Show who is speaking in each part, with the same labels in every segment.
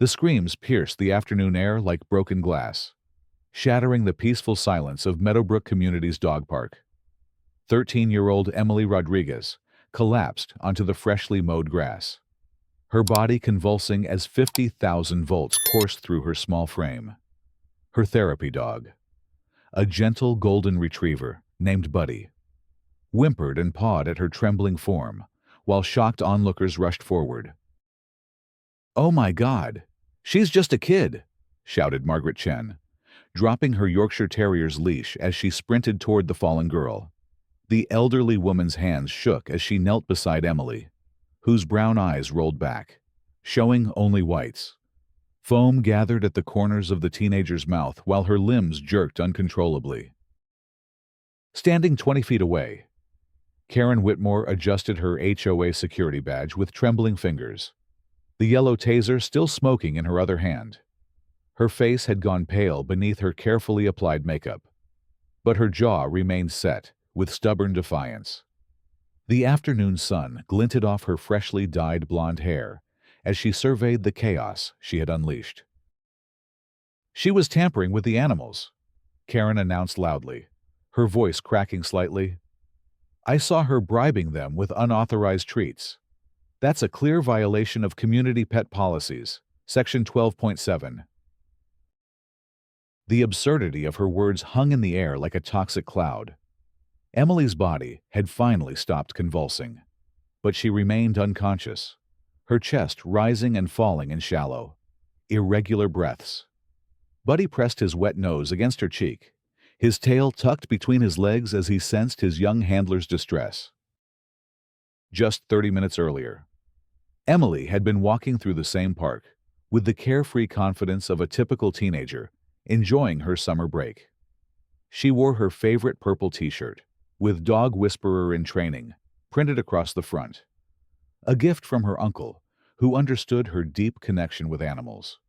Speaker 1: The screams pierced the afternoon air like broken glass, shattering the peaceful silence of Meadowbrook Community's dog park. 13-year-old Emily Rodriguez collapsed onto the freshly mowed grass, her body convulsing as 50,000 volts coursed through her small frame. Her therapy dog, a gentle golden retriever named Buddy, whimpered and pawed at her trembling form, while shocked onlookers rushed forward. "Oh my God! She's just a kid!" shouted Margaret Chen, dropping her Yorkshire Terrier's leash as she sprinted toward the fallen girl. The elderly woman's hands shook as she knelt beside Emily, whose brown eyes rolled back, showing only whites. Foam gathered at the corners of the teenager's mouth while her limbs jerked uncontrollably. Standing 20 feet away, Karen Whitmore adjusted her HOA security badge with trembling fingers, the yellow taser still smoking in her other hand. Her face had gone pale beneath her carefully applied makeup, but her jaw remained set with stubborn defiance. The afternoon sun glinted off her freshly dyed blonde hair as she surveyed the chaos she had unleashed. "She was tampering with the animals," Karen announced loudly, her voice cracking slightly. "I saw her bribing them with unauthorized treats. That's a clear violation of community pet policies, Section 12.7. The absurdity of her words hung in the air like a toxic cloud. Emily's body had finally stopped convulsing, but she remained unconscious, her chest rising and falling in shallow, irregular breaths. Buddy pressed his wet nose against her cheek, his tail tucked between his legs as he sensed his young handler's distress. Just 30 minutes earlier, Emily had been walking through the same park, with the carefree confidence of a typical teenager, enjoying her summer break. She wore her favorite purple t-shirt, with Dog Whisperer in Training printed across the front, a gift from her uncle, who understood her deep connection with animals.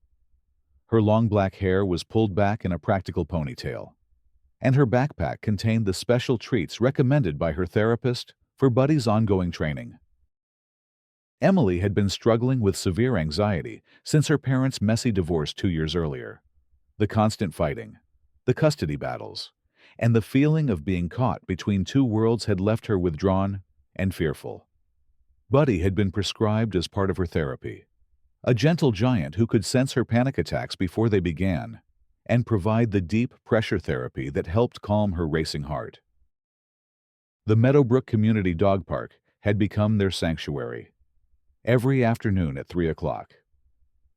Speaker 1: Her long black hair was pulled back in a practical ponytail, and her backpack contained the special treats recommended by her therapist for Buddy's ongoing training. Emily had been struggling with severe anxiety since her parents' messy divorce 2 years earlier. The constant fighting, the custody battles, and the feeling of being caught between two worlds had left her withdrawn and fearful. Buddy had been prescribed as part of her therapy, a gentle giant who could sense her panic attacks before they began and provide the deep pressure therapy that helped calm her racing heart. The Meadowbrook Community Dog Park had become their sanctuary. Every afternoon at 3 o'clock,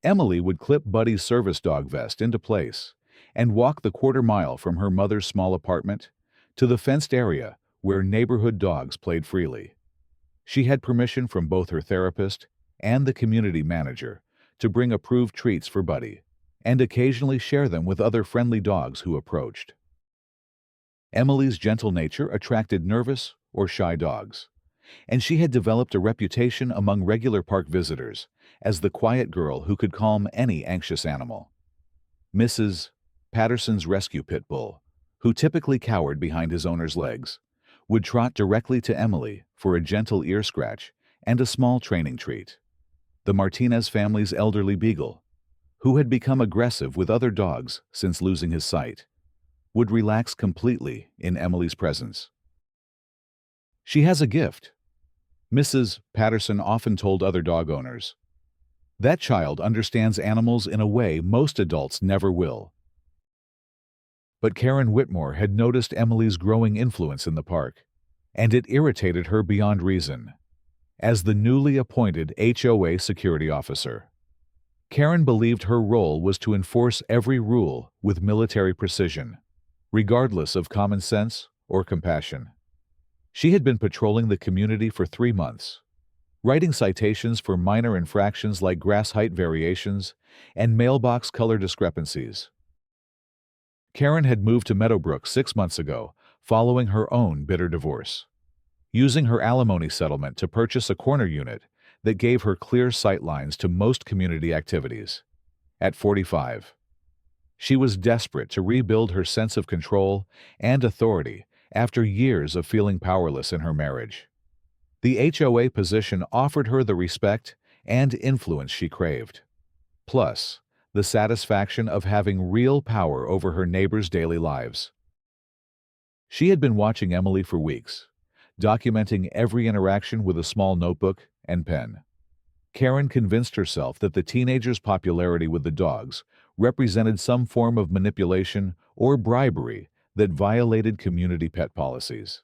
Speaker 1: Emily would clip Buddy's service dog vest into place and walk the quarter-mile from her mother's small apartment to the fenced area where neighborhood dogs played freely. She had permission from both her therapist and the community manager to bring approved treats for Buddy and occasionally share them with other friendly dogs who approached. Emily's gentle nature attracted nervous or shy dogs, and she had developed a reputation among regular park visitors as the quiet girl who could calm any anxious animal. Mrs. Patterson's rescue pit bull, who typically cowered behind his owner's legs, would trot directly to Emily for a gentle ear scratch and a small training treat. The Martinez family's elderly beagle, who had become aggressive with other dogs since losing his sight, would relax completely in Emily's presence. "She has a gift," Mrs. Patterson often told other dog owners. "That child understands animals in a way most adults never will." But Karen Whitmore had noticed Emily's growing influence in the park, and it irritated her beyond reason. As the newly appointed HOA security officer, Karen believed her role was to enforce every rule with military precision, regardless of common sense or compassion. She had been patrolling the community for 3 months, writing citations for minor infractions like grass height variations and mailbox color discrepancies. Karen had moved to Meadowbrook 6 months ago, following her own bitter divorce, using her alimony settlement to purchase a corner unit that gave her clear sightlines to most community activities. At 45, she was desperate to rebuild her sense of control and authority after years of feeling powerless in her marriage. The HOA position offered her the respect and influence she craved. plus the satisfaction of having real power over her neighbors' daily lives. She had been watching Emily for weeks, documenting every interaction with a small notebook and pen. Karen convinced herself that the teenager's popularity with the dogs represented some form of manipulation or bribery that violated community pet policies.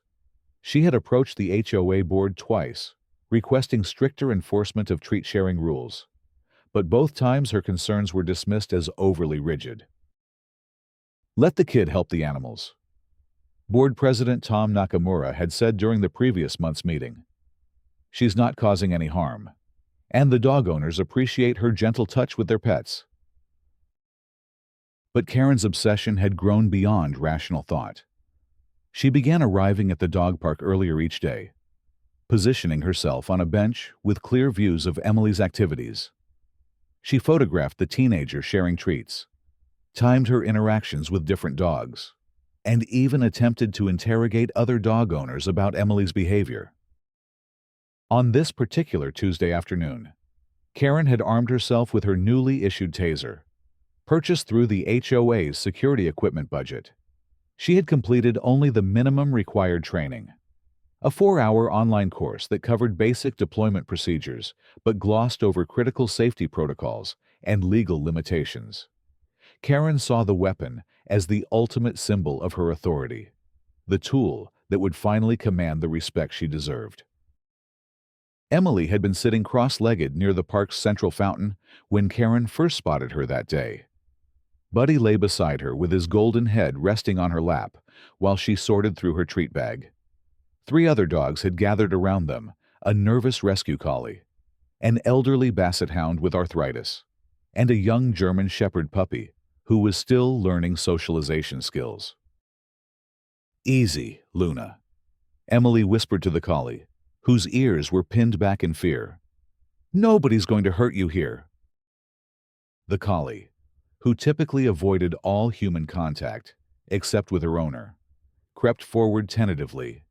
Speaker 1: She had approached the HOA board twice, requesting stricter enforcement of treat-sharing rules, but both times her concerns were dismissed as overly rigid. Let the kid help the animals, Board President Tom Nakamura had said during the previous month's meeting. She's not causing any harm, and the dog owners appreciate her gentle touch with their pets. But Karen's obsession had grown beyond rational thought. She began arriving at the dog park earlier each day, positioning herself on a bench with clear views of Emily's activities. She photographed the teenager sharing treats, timed her interactions with different dogs, and even attempted to interrogate other dog owners about Emily's behavior. On this particular Tuesday afternoon, Karen had armed herself with her newly issued taser, purchased through the HOA's security equipment budget. She had completed only the minimum required training, a 4-hour online course that covered basic deployment procedures but glossed over critical safety protocols and legal limitations. Karen saw the weapon as the ultimate symbol of her authority, the tool that would finally command the respect she deserved. Emily had been sitting cross-legged near the park's central fountain when Karen first spotted her that day. Buddy lay beside her with his golden head resting on her lap while she sorted through her treat bag. 3 other dogs had gathered around them, a nervous rescue collie, an elderly basset hound with arthritis, and a young German shepherd puppy who was still learning socialization skills. "Easy, Luna," Emily whispered to the collie, whose ears were pinned back in fear. "Nobody's going to hurt you here." The collie, who typically avoided all human contact, except with her owner, crept forward tentatively.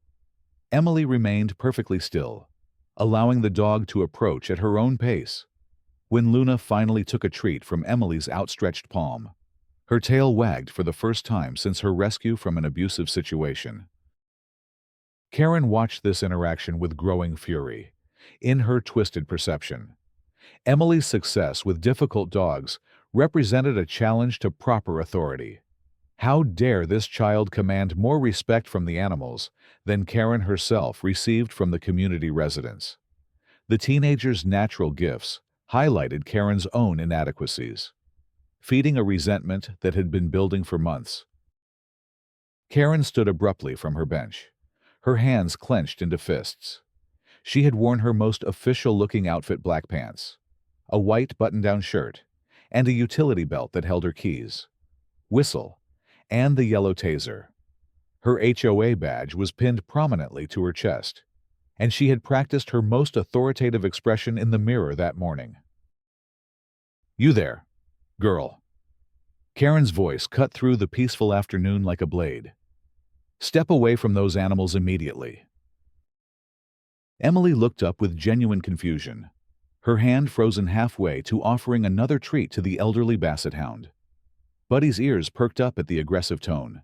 Speaker 1: Emily remained perfectly still, allowing the dog to approach at her own pace. When Luna finally took a treat from Emily's outstretched palm, her tail wagged for the first time since her rescue from an abusive situation. Karen watched this interaction with growing fury. In her twisted perception, Emily's success with difficult dogs represented a challenge to proper authority. How dare this child command more respect from the animals than Karen herself received from the community residents? The teenager's natural gifts highlighted Karen's own inadequacies, feeding a resentment that had been building for months. Karen stood abruptly from her bench, her hands clenched into fists. She had worn her most official-looking outfit, black pants, a white button-down shirt, and a utility belt that held her keys, whistle, and the yellow taser. Her HOA badge was pinned prominently to her chest, and she had practiced her most authoritative expression in the mirror that morning. "You there, girl." Karen's voice cut through the peaceful afternoon like a blade. "Step away from those animals immediately." Emily looked up with genuine confusion, her hand frozen halfway to offering another treat to the elderly basset hound. Buddy's ears perked up at the aggressive tone,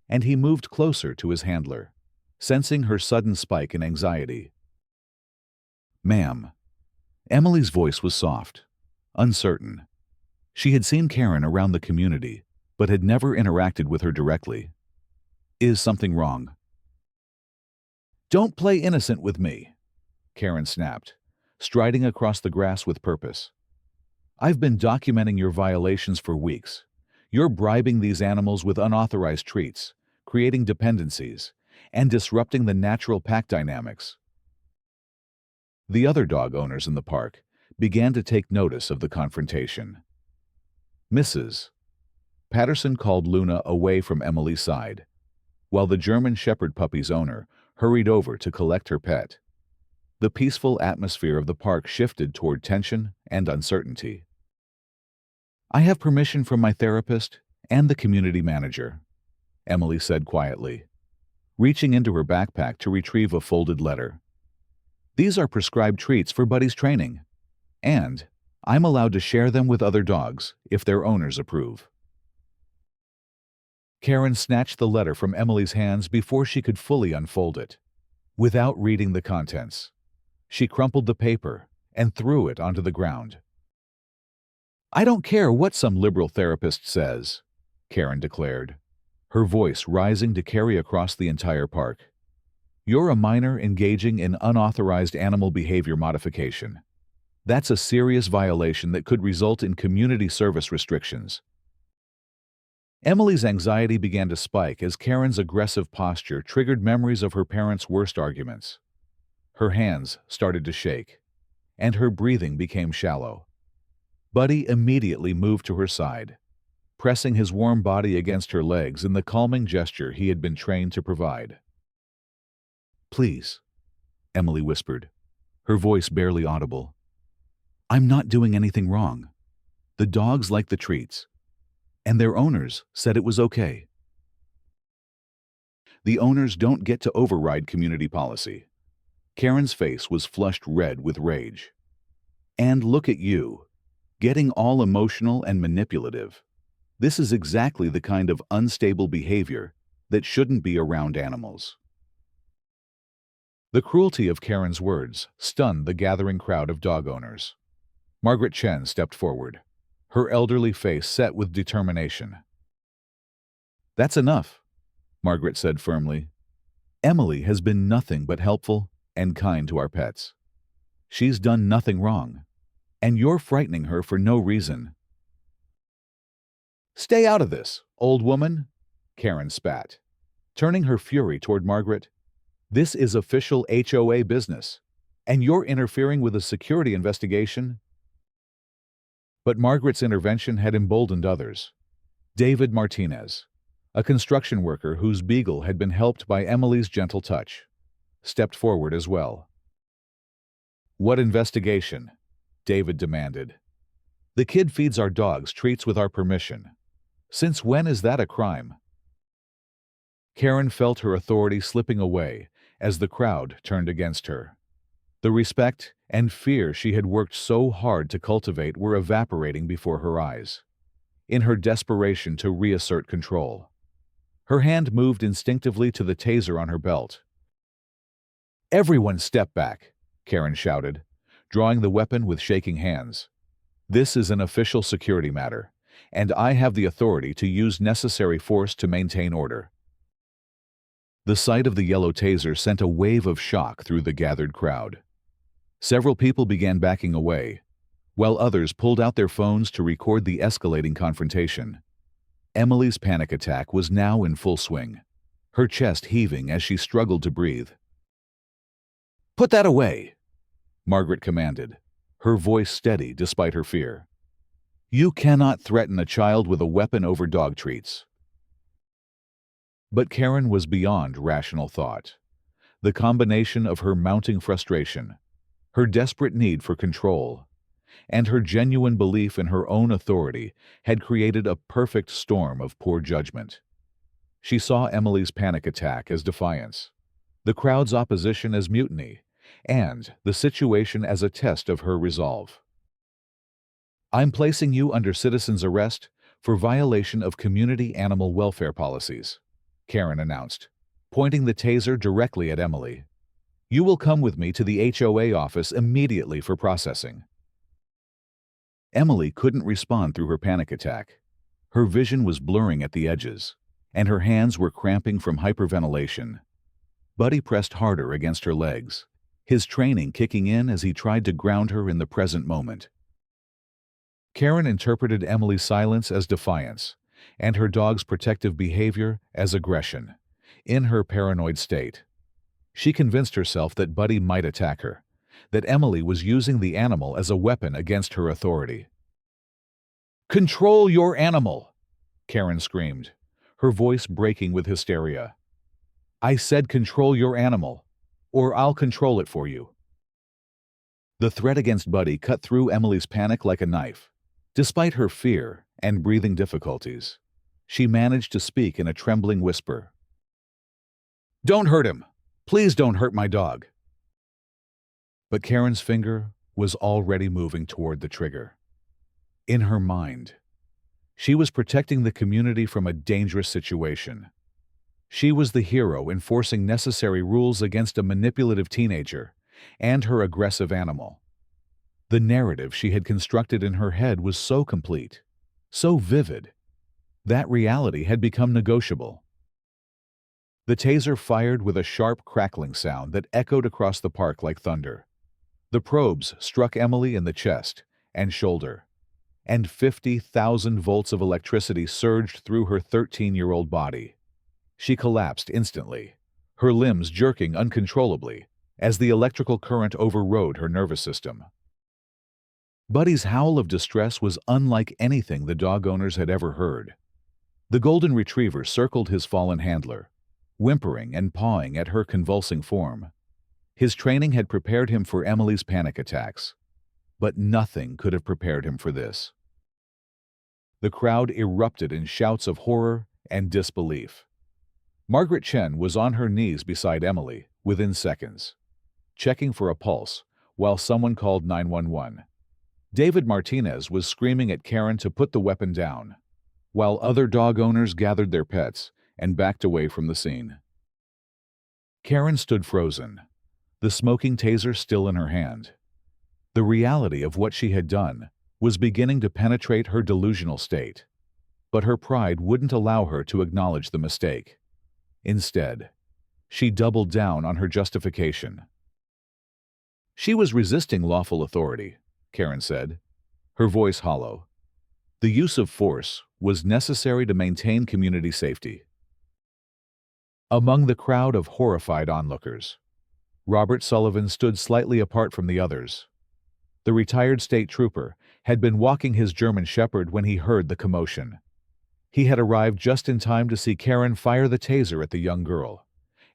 Speaker 1: and he moved closer to his handler, sensing her sudden spike in anxiety. "Ma'am." Emily's voice was soft, uncertain. She had seen Karen around the community, but had never interacted with her directly. "Is something wrong?" "Don't play innocent with me," Karen snapped, striding across the grass with purpose. "I've been documenting your violations for weeks. You're bribing these animals with unauthorized treats, creating dependencies, and disrupting the natural pack dynamics." The other dog owners in the park began to take notice of the confrontation. "Mrs. Patterson called Luna away from Emily's side, while the German shepherd puppy's owner hurried over to collect her pet. The peaceful atmosphere of the park shifted toward tension and uncertainty. "I have permission from my therapist and the community manager," Emily said quietly, reaching into her backpack to retrieve a folded letter. "These are prescribed treats for Buddy's training, and I'm allowed to share them with other dogs if their owners approve." Karen snatched the letter from Emily's hands before she could fully unfold it. Without reading the contents, she crumpled the paper and threw it onto the ground. "I don't care what some liberal therapist says," Karen declared, her voice rising to carry across the entire park. "You're a minor engaging in unauthorized animal behavior modification. That's a serious violation that could result in community service restrictions." Emily's anxiety began to spike as Karen's aggressive posture triggered memories of her parents' worst arguments. Her hands started to shake, and her breathing became shallow. Buddy immediately moved to her side, pressing his warm body against her legs in the calming gesture he had been trained to provide. "Please," Emily whispered, her voice barely audible. "I'm not doing anything wrong. The dogs like the treats, and their owners said it was okay." "The owners don't get to override community policy." Karen's face was flushed red with rage. "And look at you, getting all emotional and manipulative. This is exactly the kind of unstable behavior that shouldn't be around animals." The cruelty of Karen's words stunned the gathering crowd of dog owners. Margaret Chen stepped forward, her elderly face set with determination. "That's enough," Margaret said firmly. "Emily has been nothing but helpful and kind to our pets. She's done nothing wrong, and you're frightening her for no reason." "Stay out of this, old woman," Karen spat, turning her fury toward Margaret. "This is official HOA business, and you're interfering with a security investigation." But Margaret's intervention had emboldened others. David Martinez, a construction worker whose beagle had been helped by Emily's gentle touch, stepped forward as well. "What investigation?" David demanded. "The kid feeds our dogs treats with our permission. Since when is that a crime?" Karen felt her authority slipping away as the crowd turned against her. The respect and fear she had worked so hard to cultivate were evaporating before her eyes. In her desperation to reassert control, her hand moved instinctively to the taser on her belt. "Everyone step back," Karen shouted, drawing the weapon with shaking hands. "This is an official security matter, and I have the authority to use necessary force to maintain order." The sight of the yellow taser sent a wave of shock through the gathered crowd. Several people began backing away, while others pulled out their phones to record the escalating confrontation. Emily's panic attack was now in full swing, her chest heaving as she struggled to breathe. "Put that away," Margaret commanded, her voice steady despite her fear. "You cannot threaten a child with a weapon over dog treats." But Karen was beyond rational thought. The combination of her mounting frustration, her desperate need for control, and her genuine belief in her own authority had created a perfect storm of poor judgment. She saw Emily's panic attack as defiance, the crowd's opposition as mutiny, and the situation as a test of her resolve. "I'm placing you under citizen's arrest for violation of community animal welfare policies," Karen announced, pointing the taser directly at Emily. "You will come with me to the HOA office immediately for processing." Emily couldn't respond through her panic attack. Her vision was blurring at the edges, and her hands were cramping from hyperventilation. Buddy pressed harder against her legs, his training kicking in as he tried to ground her in the present moment. Karen interpreted Emily's silence as defiance, and her dog's protective behavior as aggression. In her paranoid state, she convinced herself that Buddy might attack her, that Emily was using the animal as a weapon against her authority. "Control your animal!" Karen screamed, her voice breaking with hysteria. "I said control your animal, or I'll control it for you." The threat against Buddy cut through Emily's panic like a knife. Despite her fear and breathing difficulties, she managed to speak in a trembling whisper. "Don't hurt him! Please don't hurt my dog!" But Karen's finger was already moving toward the trigger. In her mind, she was protecting the community from a dangerous situation. She was the hero enforcing necessary rules against a manipulative teenager and her aggressive animal. The narrative she had constructed in her head was so complete, so vivid, that reality had become negotiable. The taser fired with a sharp crackling sound that echoed across the park like thunder. The probes struck Emily in the chest and shoulder, and 50,000 volts of electricity surged through her 13-year-old body. She collapsed instantly, her limbs jerking uncontrollably as the electrical current overrode her nervous system. Buddy's howl of distress was unlike anything the dog owners had ever heard. The golden retriever circled his fallen handler, whimpering and pawing at her convulsing form. His training had prepared him for Emily's panic attacks, but nothing could have prepared him for this. The crowd erupted in shouts of horror and disbelief. Margaret Chen was on her knees beside Emily within seconds, checking for a pulse while someone called 911. David Martinez was screaming at Karen to put the weapon down, while other dog owners gathered their pets and backed away from the scene. Karen stood frozen, the smoking taser still in her hand. The reality of what she had done was beginning to penetrate her delusional state, but her pride wouldn't allow her to acknowledge the mistake. Instead, she doubled down on her justification. She was resisting lawful authority, Karen said, her voice hollow. The use of force was necessary to maintain community safety. Among the crowd of horrified onlookers, Robert Sullivan stood slightly apart from the others. The retired state trooper had been walking his German Shepherd when he heard the commotion. He had arrived just in time to see Karen fire the taser at the young girl,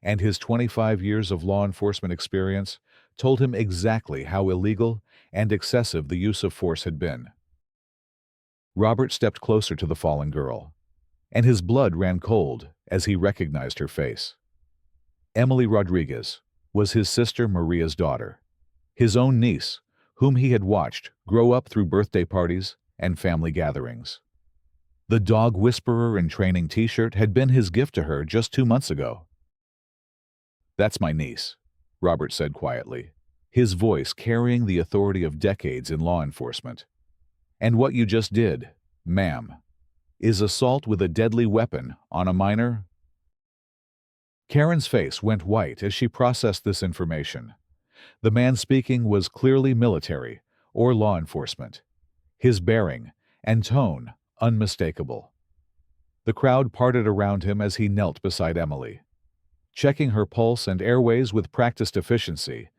Speaker 1: and his 25 years of law enforcement experience told him exactly how illegal and excessive the use of force had been. Robert stepped closer to the fallen girl, and his blood ran cold as he recognized her face. Emily Rodriguez was his sister Maria's daughter, his own niece, whom he had watched grow up through birthday parties and family gatherings. The dog whisperer in training t-shirt had been his gift to her just 2 months ago. "That's my niece," Robert said quietly, his voice carrying the authority of decades in law enforcement. "And what you just did, ma'am, is assault with a deadly weapon on a minor." Karen's face went white as she processed this information. The man speaking was clearly military or law enforcement, his bearing and tone unmistakable. The crowd parted around him as he knelt beside Emily, checking her pulse and airways with practiced efficiency.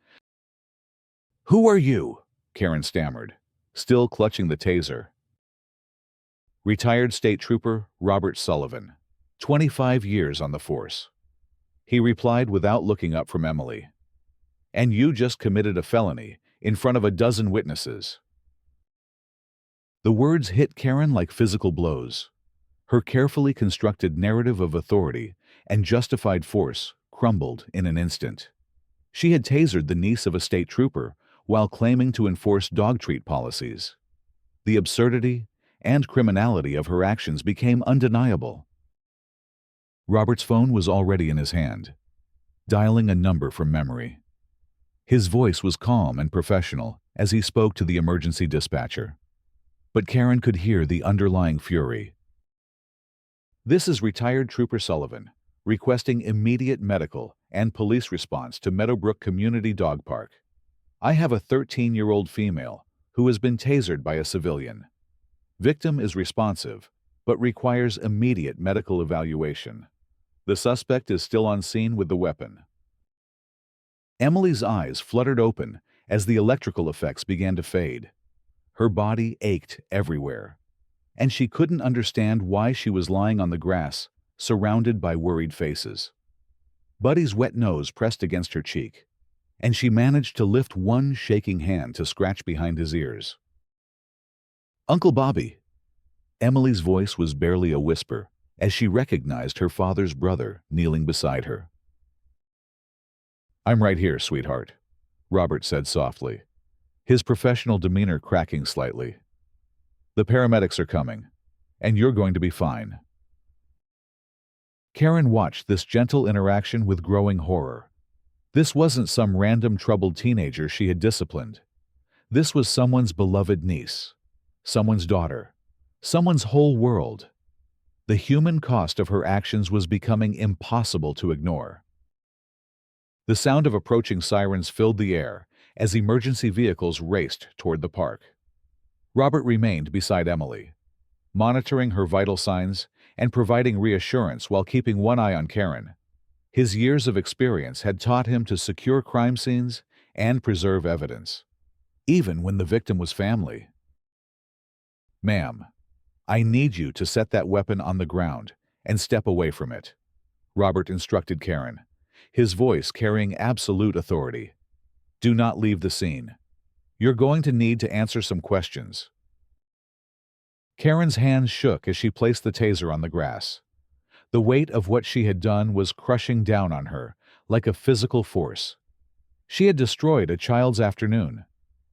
Speaker 1: "Who are you?" Karen stammered, still clutching the taser. "Retired State Trooper Robert Sullivan, 25 years on the force," he replied without looking up from Emily. "And you just committed a felony in front of a dozen witnesses." The words hit Karen like physical blows. Her carefully constructed narrative of authority and justified force crumbled in an instant. She had tasered the niece of a state trooper while claiming to enforce dog treat policies. The absurdity and criminality of her actions became undeniable. Robert's phone was already in his hand, dialing a number from memory. His voice was calm and professional as he spoke to the emergency dispatcher. But Karen could hear the underlying fury. "This is retired Trooper Sullivan, requesting immediate medical and police response to Meadowbrook Community Dog Park. I have a 13-year-old female who has been tasered by a civilian. Victim is responsive, but requires immediate medical evaluation. The suspect is still on scene with the weapon." Emily's eyes fluttered open as the electrical effects began to fade. Her body ached everywhere, and she couldn't understand why she was lying on the grass, surrounded by worried faces. Buddy's wet nose pressed against her cheek, and she managed to lift one shaking hand to scratch behind his ears. "Uncle Bobby." Emily's voice was barely a whisper as she recognized her father's brother kneeling beside her. "I'm right here, sweetheart," Robert said softly, his professional demeanor cracking slightly. The paramedics are coming, and you're going to be fine." Karen watched this gentle interaction with growing horror. This wasn't some random troubled teenager she had disciplined. This was someone's beloved niece, someone's daughter, someone's whole world. The human cost of her actions was becoming impossible to ignore. The sound of approaching sirens filled the air as emergency vehicles raced toward the park. Robert remained beside Emily, monitoring her vital signs and providing reassurance while keeping one eye on Karen. His years of experience had taught him to secure crime scenes and preserve evidence, even when the victim was family. "Ma'am, I need you to set that weapon on the ground and step away from it," Robert instructed Karen, his voice carrying absolute authority. "Do not leave the scene. You're going to need to answer some questions." Karen's hands shook as she placed the taser on the grass. The weight of what she had done was crushing down on her, like a physical force. She had destroyed a child's afternoon,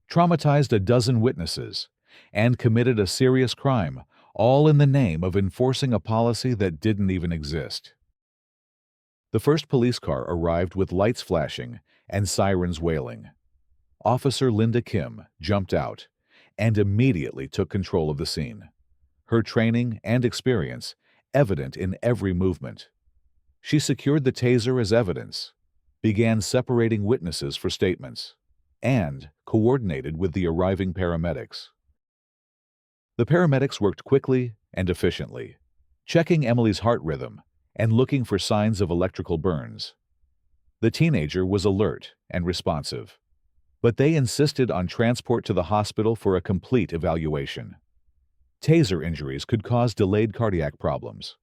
Speaker 1: traumatized a dozen witnesses, and committed a serious crime, all in the name of enforcing a policy that didn't even exist. The first police car arrived with lights flashing and sirens wailing. Officer Linda Kim jumped out and immediately took control of the scene, her training and experience evident in every movement. She secured the taser as evidence, began separating witnesses for statements, and coordinated with the arriving paramedics. The paramedics worked quickly and efficiently, checking Emily's heart rhythm and looking for signs of electrical burns. The teenager was alert and responsive, but they insisted on transport to the hospital for a complete evaluation. Taser injuries could cause delayed cardiac problems,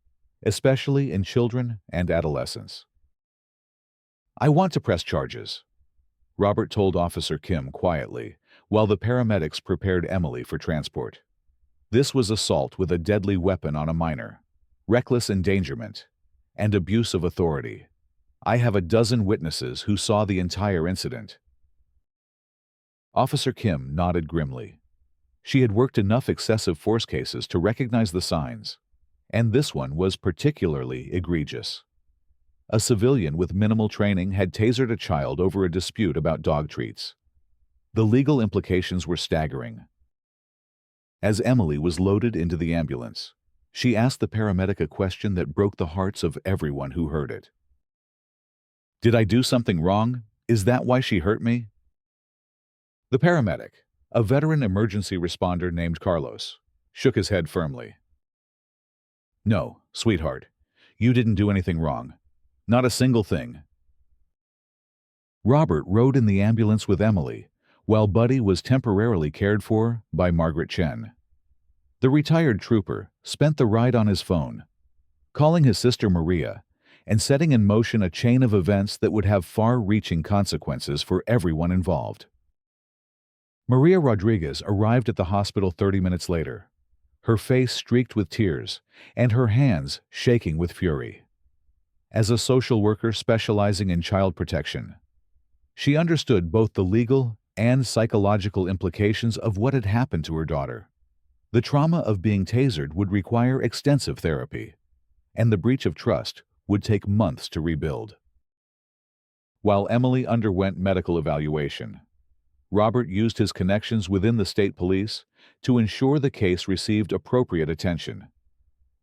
Speaker 1: especially in children and adolescents. "I want to press charges," Robert told Officer Kim quietly, while the paramedics prepared Emily for transport. This was assault with a deadly weapon on a minor, reckless endangerment, and abuse of authority. "I have a dozen witnesses who saw the entire incident." Officer Kim nodded grimly. She had worked enough excessive force cases to recognize the signs, and this one was particularly egregious. A civilian with minimal training had tasered a child over a dispute about dog treats. The legal implications were staggering. As Emily was loaded into the ambulance, she asked the paramedic a question that broke the hearts of everyone who heard it. "Did I do something wrong? Is that why she hurt me?" The paramedic, a veteran emergency responder named Carlos, shook his head firmly. "No, sweetheart, you didn't do anything wrong. Not a single thing." Robert rode in the ambulance with Emily, while Buddy was temporarily cared for by Margaret Chen. The retired trooper spent the ride on his phone, calling his sister Maria and setting in motion a chain of events that would have far-reaching consequences for everyone involved. Maria Rodriguez arrived at the hospital 30 minutes later, her face streaked with tears and her hands shaking with fury. As a social worker specializing in child protection, she understood both the legal and psychological implications of what had happened to her daughter. The trauma of being tasered would require extensive therapy, and the breach of trust would take months to rebuild. While Emily underwent medical evaluation, Robert used his connections within the state police to ensure the case received appropriate attention.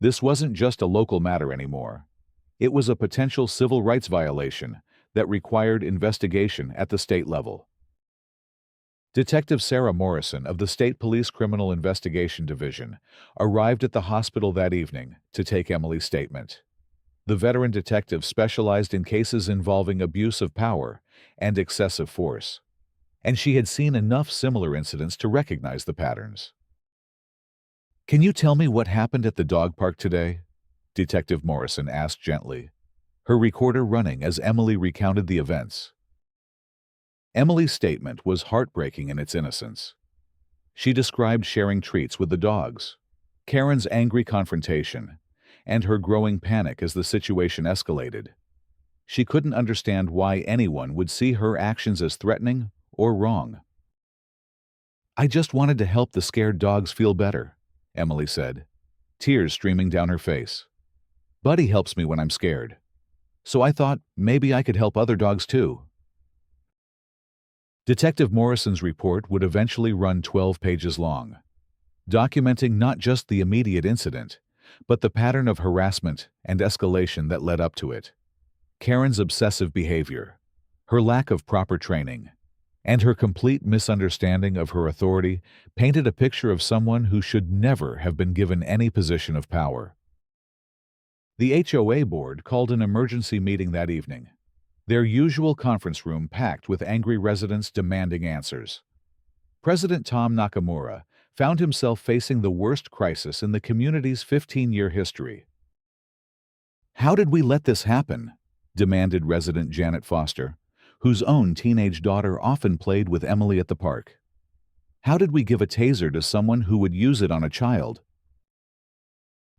Speaker 1: This wasn't just a local matter anymore. It was a potential civil rights violation that required investigation at the state level. Detective Sarah Morrison of the State Police Criminal Investigation Division arrived at the hospital that evening to take Emily's statement. The veteran detective specialized in cases involving abuse of power and excessive force, and she had seen enough similar incidents to recognize the patterns. "Can you tell me what happened at the dog park today?" Detective Morrison asked gently, her recorder running as Emily recounted the events. Emily's statement was heartbreaking in its innocence. She described sharing treats with the dogs, Karen's angry confrontation, and her growing panic as the situation escalated. She couldn't understand why anyone would see her actions as threatening or wrong. "I just wanted to help the scared dogs feel better," Emily said, tears streaming down her face. "Buddy helps me when I'm scared. So I thought maybe I could help other dogs too." Detective Morrison's report would eventually run 12 pages long, documenting not just the immediate incident, but the pattern of harassment and escalation that led up to it. Karen's obsessive behavior, her lack of proper training, and her complete misunderstanding of her authority painted a picture of someone who should never have been given any position of power. The HOA board called an emergency meeting that evening, their usual conference room packed with angry residents demanding answers. President Tom Nakamura found himself facing the worst crisis in the community's 15-year history. "How did we let this happen?" demanded resident Janet Foster, whose own teenage daughter often played with Emily at the park. "How did we give a taser to someone who would use it on a child?"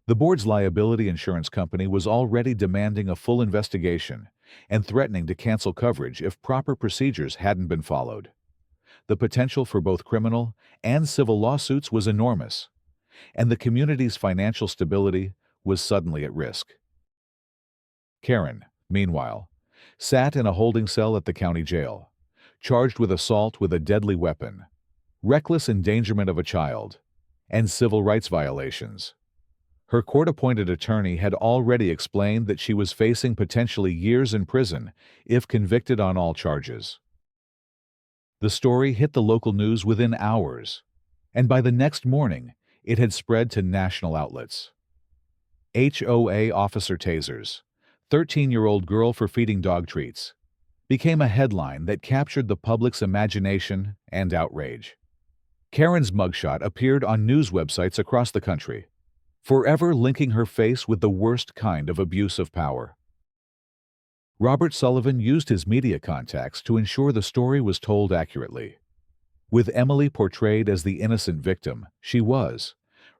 Speaker 1: The board's liability insurance company was already demanding a full investigation and threatening to cancel coverage if proper procedures hadn't been followed. The potential for both criminal and civil lawsuits was enormous, and the community's financial stability was suddenly at risk. Karen, meanwhile, sat in a holding cell at the county jail, charged with assault with a deadly weapon, reckless endangerment of a child, and civil rights violations. Her court-appointed attorney had already explained that she was facing potentially years in prison if convicted on all charges. The story hit the local news within hours, and by the next morning, it had spread to national outlets. HOA officer tasers, 13-year-old girl for feeding dog treats, became a headline that captured the public's imagination and outrage. Karen's mugshot appeared on news websites across the country, forever linking her face with the worst kind of abuse of power. Robert Sullivan used his media contacts to ensure the story was told accurately. With Emily portrayed as the innocent victim she was,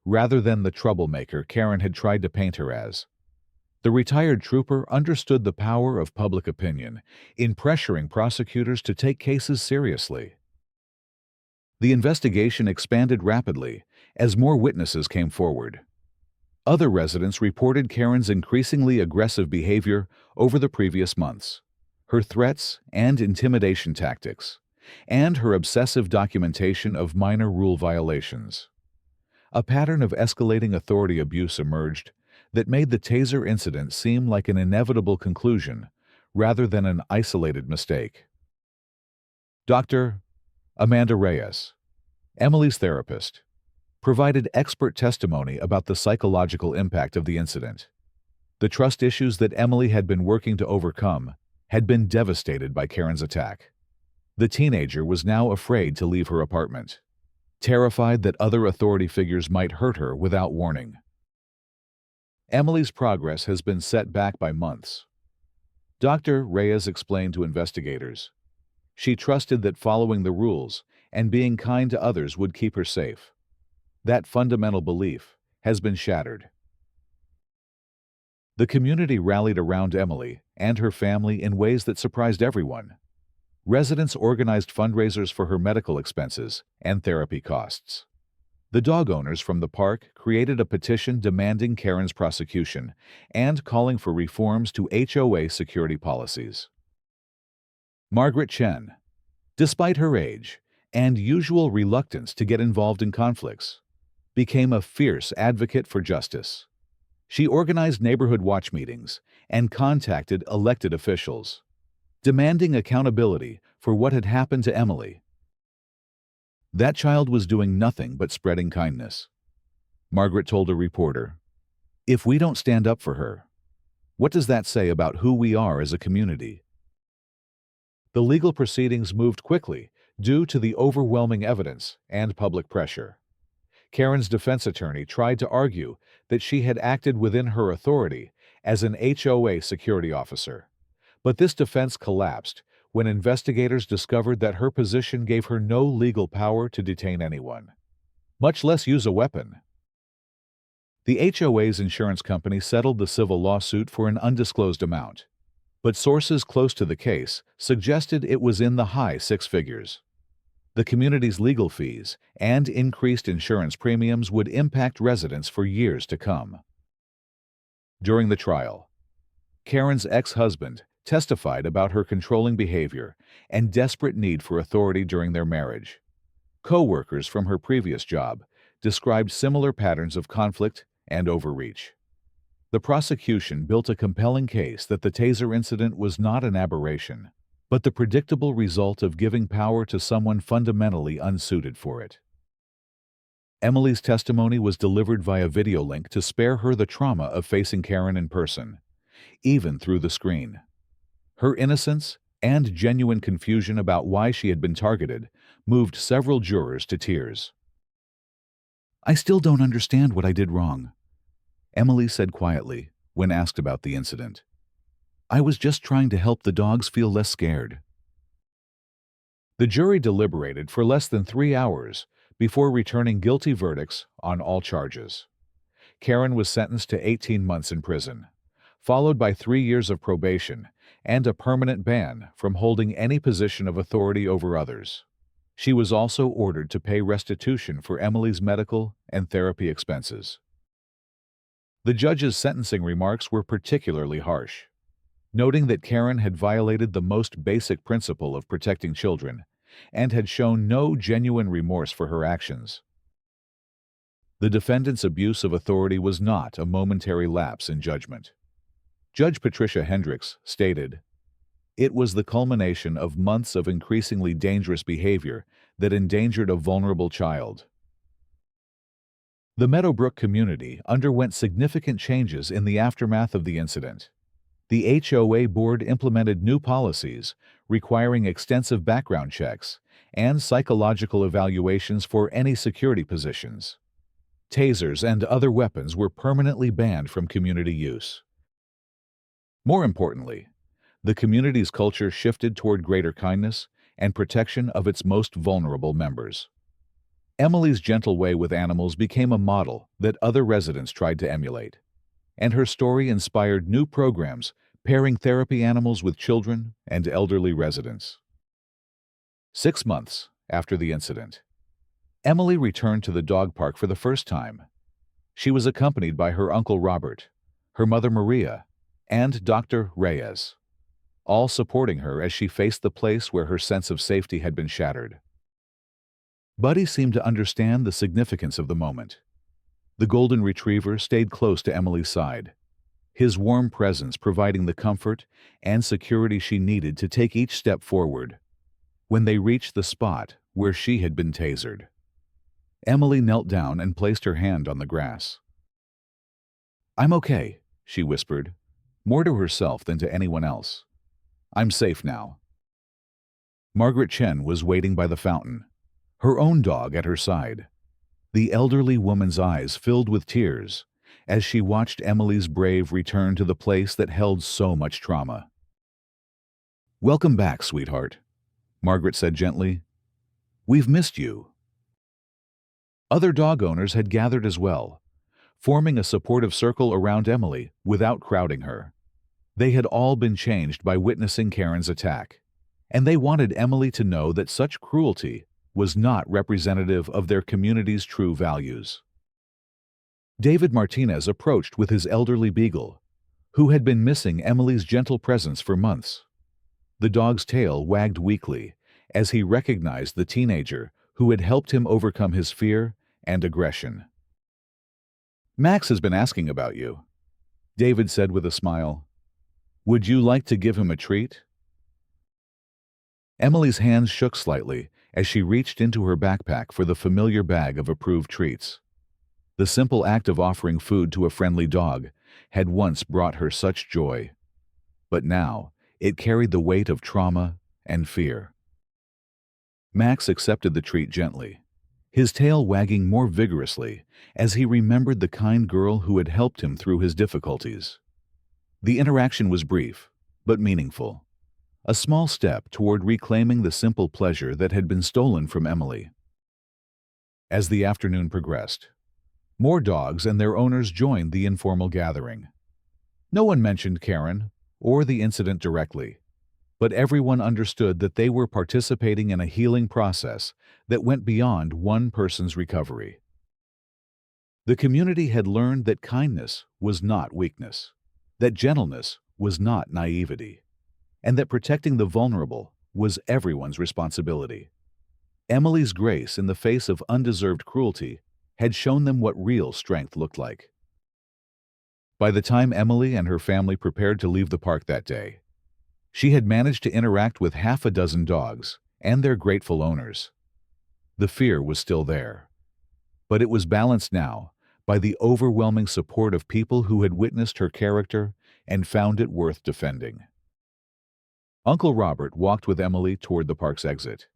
Speaker 1: rather than the troublemaker Karen had tried to paint her as. The retired trooper understood the power of public opinion in pressuring prosecutors to take cases seriously. The investigation expanded rapidly as more witnesses came forward. Other residents reported Karen's increasingly aggressive behavior over the previous months, her threats and intimidation tactics, and her obsessive documentation of minor rule violations. A pattern of escalating authority abuse emerged that made the taser incident seem like an inevitable conclusion rather than an isolated mistake. Dr. Amanda Reyes, Emily's therapist, provided expert testimony about the psychological impact of the incident. The trust issues that Emily had been working to overcome had been devastated by Karen's attack. The teenager was now afraid to leave her apartment, terrified that other authority figures might hurt her without warning. Emily's progress has been set back by months. Dr. Reyes explained to investigators. She trusted that following the rules and being kind to others would keep her safe. That fundamental belief has been shattered. The community rallied around Emily and her family in ways that surprised everyone. Residents organized fundraisers for her medical expenses and therapy costs. The dog owners from the park created a petition demanding Karen's prosecution and calling for reforms to HOA security policies. Margaret Chen, despite her age and usual reluctance to get involved in conflicts, became a fierce advocate for justice. She organized neighborhood watch meetings and contacted elected officials, demanding accountability for what had happened to Emily. That child was doing nothing but spreading kindness. Margaret told a reporter, "If we don't stand up for her, what does that say about who we are as a community?" The legal proceedings moved quickly due to the overwhelming evidence and public pressure. Karen's defense attorney tried to argue that she had acted within her authority as an HOA security officer, but this defense collapsed when investigators discovered that her position gave her no legal power to detain anyone, much less use a weapon. The HOA's insurance company settled the civil lawsuit for an undisclosed amount, but sources close to the case suggested it was in the high six figures. The community's legal fees and increased insurance premiums would impact residents for years to come. During the trial, Karen's ex-husband testified about her controlling behavior and desperate need for authority during their marriage. Co-workers from her previous job described similar patterns of conflict and overreach. The prosecution built a compelling case that the taser incident was not an aberration, but the predictable result of giving power to someone fundamentally unsuited for it. Emily's testimony was delivered via video link to spare her the trauma of facing Karen in person, even through the screen. Her innocence and genuine confusion about why she had been targeted moved several jurors to tears. "I still don't understand what I did wrong," Emily said quietly when asked about the incident. "I was just trying to help the dogs feel less scared." The jury deliberated for less than 3 hours before returning guilty verdicts on all charges. Karen was sentenced to 18 months in prison, followed by 3 years of probation and a permanent ban from holding any position of authority over others. She was also ordered to pay restitution for Emily's medical and therapy expenses. The judge's sentencing remarks were particularly harsh, noting that Karen had violated the most basic principle of protecting children and had shown no genuine remorse for her actions. The defendant's abuse of authority was not a momentary lapse in judgment. Judge Patricia Hendricks stated, "It was the culmination of months of increasingly dangerous behavior that endangered a vulnerable child." The Meadowbrook community underwent significant changes in the aftermath of the incident. The HOA board implemented new policies requiring extensive background checks and psychological evaluations for any security positions. Tasers and other weapons were permanently banned from community use. More importantly, the community's culture shifted toward greater kindness and protection of its most vulnerable members. Emily's gentle way with animals became a model that other residents tried to emulate, and her story inspired new programs pairing therapy animals with children and elderly residents. 6 months after the incident, Emily returned to the dog park for the first time. She was accompanied by her uncle Robert, her mother Maria, and Dr. Reyes, all supporting her as she faced the place where her sense of safety had been shattered. Buddy seemed to understand the significance of the moment. The golden retriever stayed close to Emily's side, his warm presence providing the comfort and security she needed to take each step forward. When they reached the spot where she had been tasered, Emily knelt down and placed her hand on the grass. "I'm okay," she whispered, more to herself than to anyone else. "I'm safe now." Margaret Chen was waiting by the fountain, her own dog at her side. The elderly woman's eyes filled with tears as she watched Emily's brave return to the place that held so much trauma. "Welcome back, sweetheart," Margaret said gently. "We've missed you." Other dog owners had gathered as well, forming a supportive circle around Emily without crowding her. They had all been changed by witnessing Karen's attack, and they wanted Emily to know that such cruelty was not representative of their community's true values. David Martinez approached with his elderly beagle, who had been missing Emily's gentle presence for months. The dog's tail wagged weakly as he recognized the teenager who had helped him overcome his fear and aggression. "Max has been asking about you," David said with a smile. "Would you like to give him a treat?" Emily's hands shook slightly as she reached into her backpack for the familiar bag of approved treats. The simple act of offering food to a friendly dog had once brought her such joy, but now it carried the weight of trauma and fear. Max accepted the treat gently, his tail wagging more vigorously as he remembered the kind girl who had helped him through his difficulties. The interaction was brief, but meaningful, a small step toward reclaiming the simple pleasure that had been stolen from Emily. As the afternoon progressed, more dogs and their owners joined the informal gathering. No one mentioned Karen or the incident directly, but everyone understood that they were participating in a healing process that went beyond one person's recovery. The community had learned that kindness was not weakness, that gentleness was not naivety, and that protecting the vulnerable was everyone's responsibility. Emily's grace in the face of undeserved cruelty had shown them what real strength looked like. By the time Emily and her family prepared to leave the park that day, she had managed to interact with half a dozen dogs and their grateful owners. The fear was still there, but it was balanced now by the overwhelming support of people who had witnessed her character and found it worth defending. Uncle Robert walked with Emily toward the park's exit,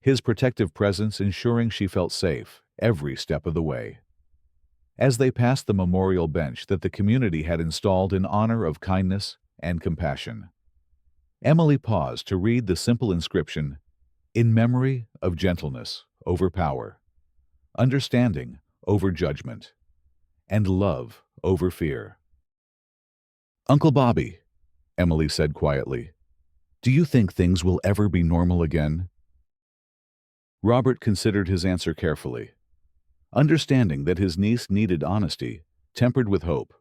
Speaker 1: his protective presence ensuring she felt safe every step of the way. As they passed the memorial bench that the community had installed in honor of kindness and compassion, Emily paused to read the simple inscription, "In memory of gentleness over power, understanding over judgment, and love over fear." "Uncle Bobby," Emily said quietly, "do you think things will ever be normal again?" Robert considered his answer carefully, understanding that his niece needed honesty, tempered with hope.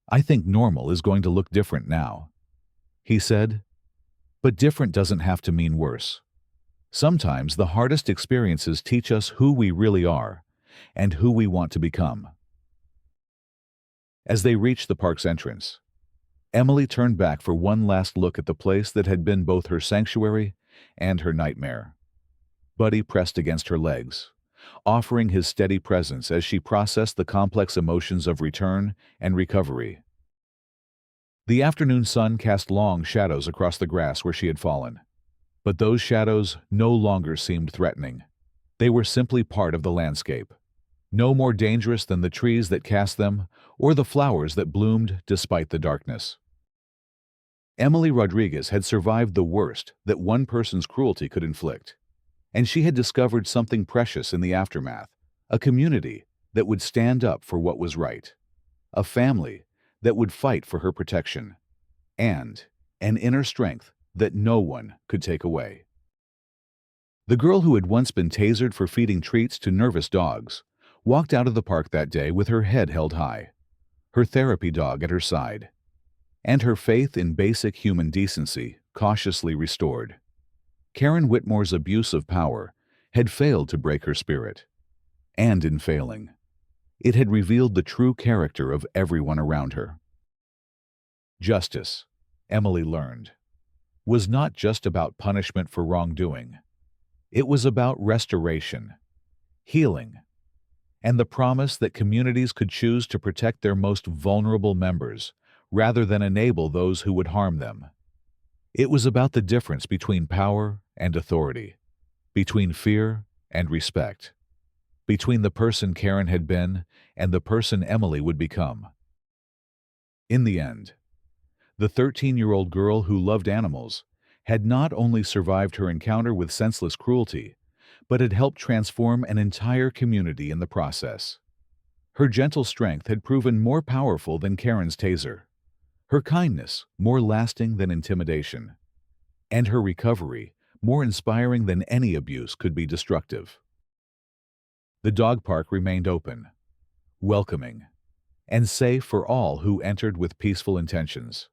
Speaker 1: "I think normal is going to look different now," he said, "but different doesn't have to mean worse. Sometimes the hardest experiences teach us who we really are and who we want to become." As they reached the park's entrance, Emily turned back for one last look at the place that had been both her sanctuary and her nightmare. Buddy pressed against her legs, offering his steady presence as she processed the complex emotions of return and recovery. The afternoon sun cast long shadows across the grass where she had fallen, but those shadows no longer seemed threatening. They were simply part of the landscape, no more dangerous than the trees that cast them or the flowers that bloomed despite the darkness. Emily Rodriguez had survived the worst that one person's cruelty could inflict, and she had discovered something precious in the aftermath, a community that would stand up for what was right, a family that would fight for her protection, and an inner strength that no one could take away. The girl who had once been tasered for feeding treats to nervous dogs walked out of the park that day with her head held high, her therapy dog at her side, and her faith in basic human decency cautiously restored. Karen Whitmore's abuse of power had failed to break her spirit, and in failing, it had revealed the true character of everyone around her. Justice, Emily learned, was not just about punishment for wrongdoing. It was about restoration, healing, and the promise that communities could choose to protect their most vulnerable members rather than enable those who would harm them. It was about the difference between power and authority, between fear and respect, between the person Karen had been and the person Emily would become. In the end, the 13-year-old girl who loved animals had not only survived her encounter with senseless cruelty, but had helped transform an entire community in the process. Her gentle strength had proven more powerful than Karen's taser, her kindness more lasting than intimidation, and her recovery more inspiring than any abuse could be destructive. The dog park remained open, welcoming, and safe for all who entered with peaceful intentions.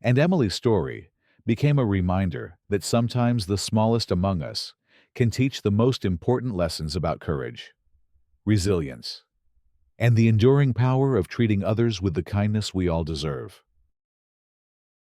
Speaker 1: And Emily's story became a reminder that sometimes the smallest among us can teach the most important lessons about courage, resilience, and the enduring power of treating others with the kindness we all deserve.